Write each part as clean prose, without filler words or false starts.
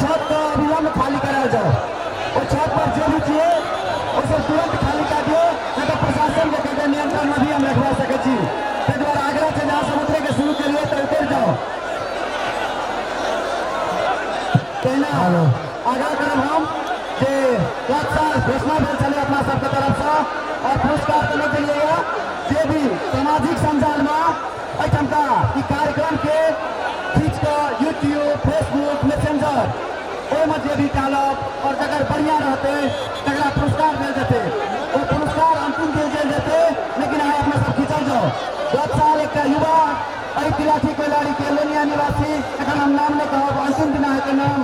छत का अविलंब खाली कराया जाए। और छत पर जो भी चाहिए उसे तुरंत खाली कर दिए, नहीं तो प्रशासन के नियंत्रण में भी हम रखवा सके। आगरा से जहाँ से उतरे के शुरू करिए तो उतर जाओ। आग्रह करब हम जे घोषणा भेल चले अपना सबके तरफ से और पुरस्कार तो नहीं दिलिएगा। जे भी सामाजिक संजाल में अठमका ई कार्यक्रम के खींच कर यूट्यूब, फेसबुक, मैसेंजर ओहिमे जे भी डालब और जगह बढ़िया रहते तकरा पुरस्कार दिल जेते। वो पुरस्कार अंतिम दिल जेते, लेकिन अहाँ अपना सब खींचल जाओ। 10 साल एक युवा तिलाठी कोइलाड़ी के लोनिया निवासी एखन हम नाम नहीं कहब, अंतिम दिन के नाम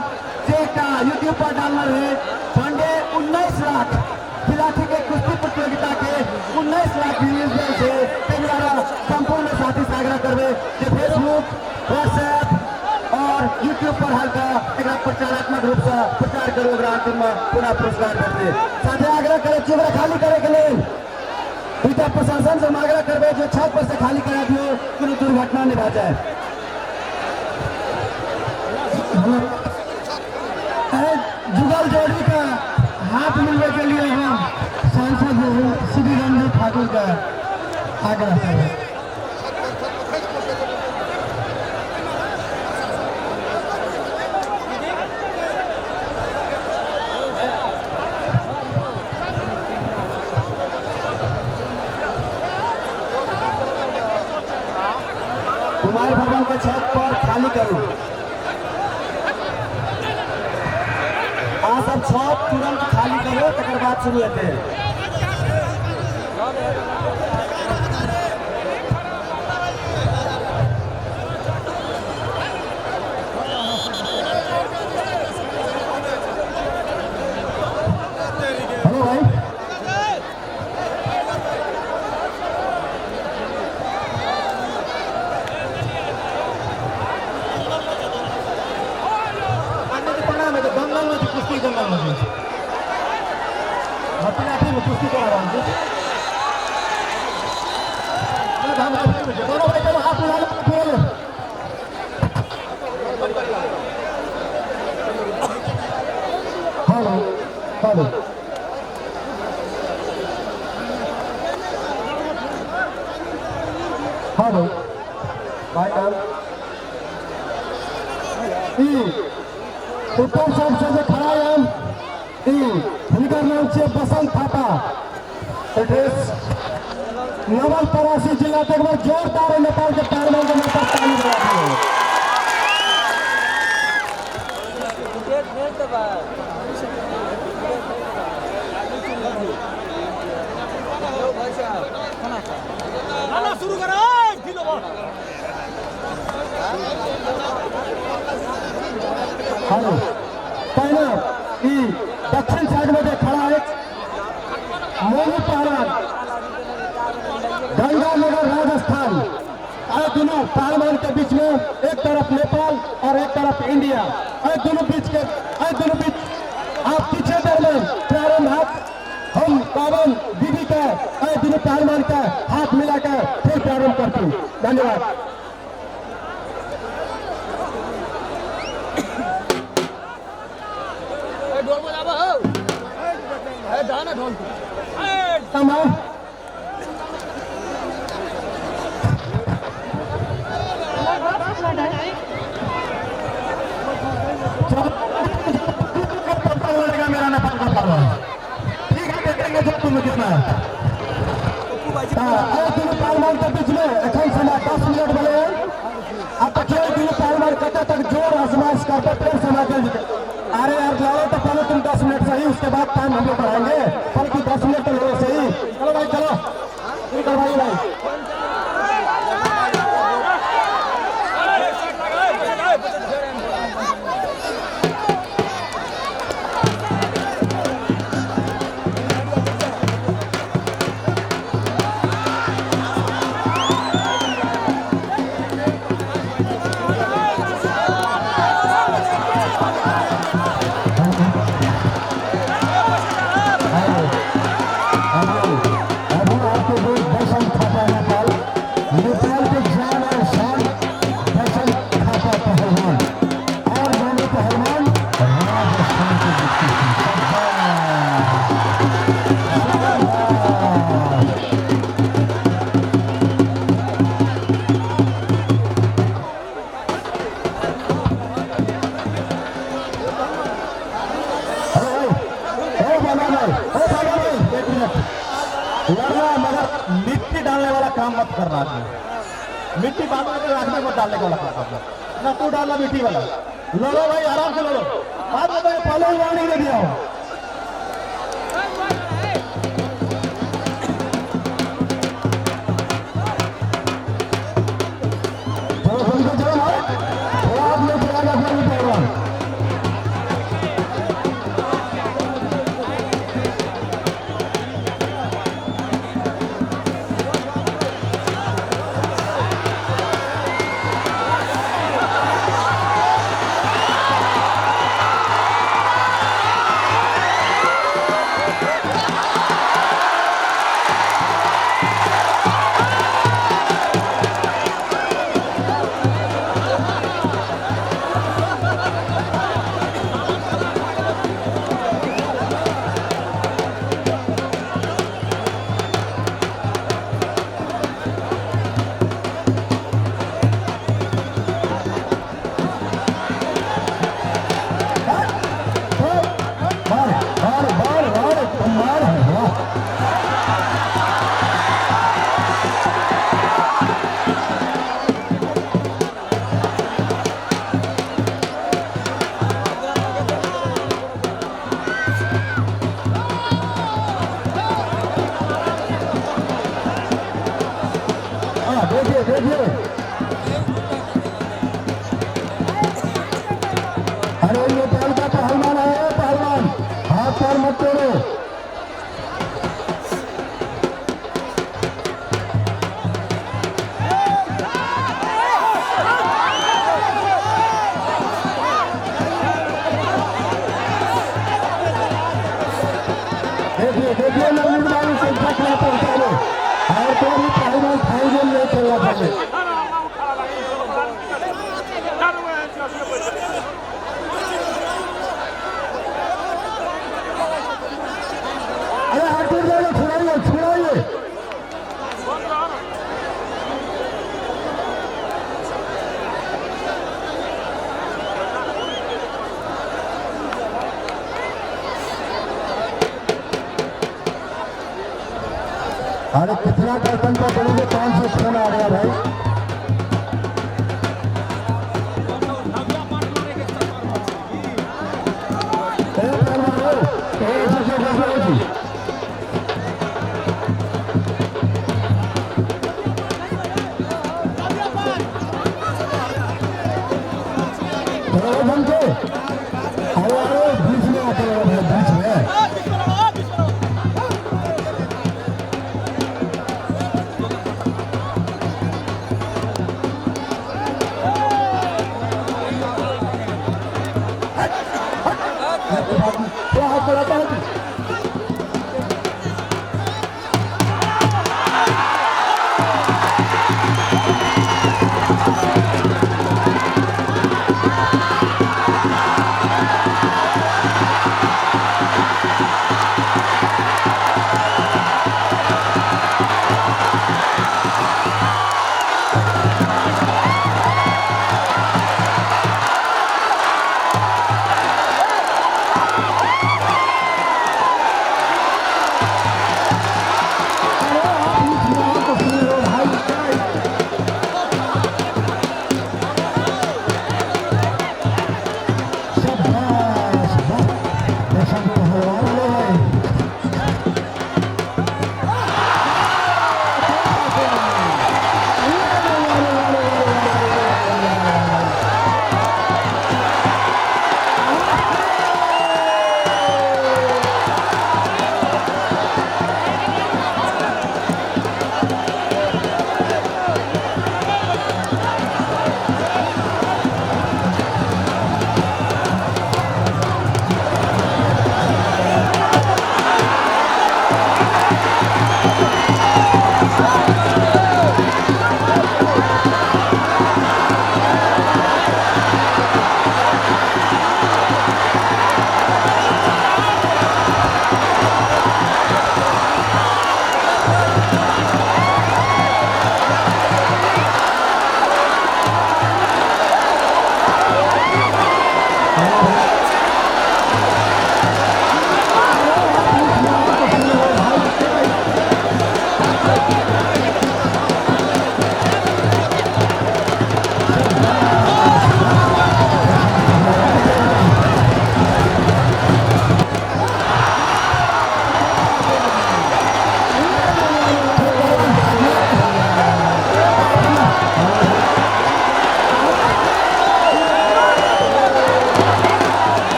जे यूट्यूब पर डालना रहे फंडे 19 लाख तिलाठी के कुश्ती प्रतियोगिता के 19 लाख व्यूज से संपूर्ण साथी से आग्रह करबे जे फेसबुक, व्हाट्सएप और यूट्यूब पर हल्का एक प्रचारात्मक रूप से प्रचार करो। अंतिम में पूरा पुरस्कार देते साथे आग्रह करे चिवरा खाली करे के लिए दूसरा प्रशासन से आग्रह करबे जो छत पर से खाली करा दियो, कोई दुर्घटना नहीं रह जाए। जुगल जोड़ी का हाथ मिलने के लिए हम सांसद श्री रणजीत ठाकुर का आग्रह करें। कुमार भवन के छत पर खाली करूं। सब छत तुरंत खाली करो, तकर बाद शुरू होते हैं। हेलो भाई, दंगल में कुश्ती दंगल में तिलाठी में कुश्ती करा रहा हूँ। दोनों भाई चलो हाथ मिला लो। हेलो हेलो हेलो भाई नाम ऊपर साइड से जो खड़ा है हम उनका नाम से बसंत थापा, एड्रेस नवलपरासी जिला तक में जोरदार नेपाल के पहलवान के नाम पर ताली बजाती है। शुरू करो हेलो पहले दक्षिण साइड में खड़ा है मोनू पहलवान, दंगल नगर राजस्थान। दोनों पहलवान के बीच में एक तरफ नेपाल और एक तरफ इंडिया। दोनों बीच आप पीछे दरमियान प्रारंभ हाथ हम पावन दीदी का दोनों पहलवान का हाथ मिलाकर फिर प्रारंभ करते हैं। धन्यवाद। मेरा नेपाल का पहलवान ठीक है, देखेंगे जो तुम्हें कितना है। पहलवान के बीच में एखन समय 10 मिनट बने हैं। अब तक पहलवान कत तक जोर आजमाइश करते फिर समय। अरे यार लाओ तो पहले तुम 10 मिनट सही, उसके बाद टाइम हम लोग बढ़ाएंगे। बल्कि 10 मिनट तो लो सही। चलो भाई चलो करवाइए भाई। बाद में मिट्टी बाद में रखने को डालने का लगा ना तू डालना मिट्टी वाला लड़ो भाई आराम से लड़ो बाद में पहले ही वार्निंग दे दिया हो अरे ये नेपाल का पहलवान है पहलवान हाथ पैर मत तोड़ो देखिए नवीन भाई संख्या क्या पहुंचा लो और तो भी पहलवान फाइनल में चलना पड़े अरे कितना कर्तन का बोलोगे 500 फोन आ गया भाई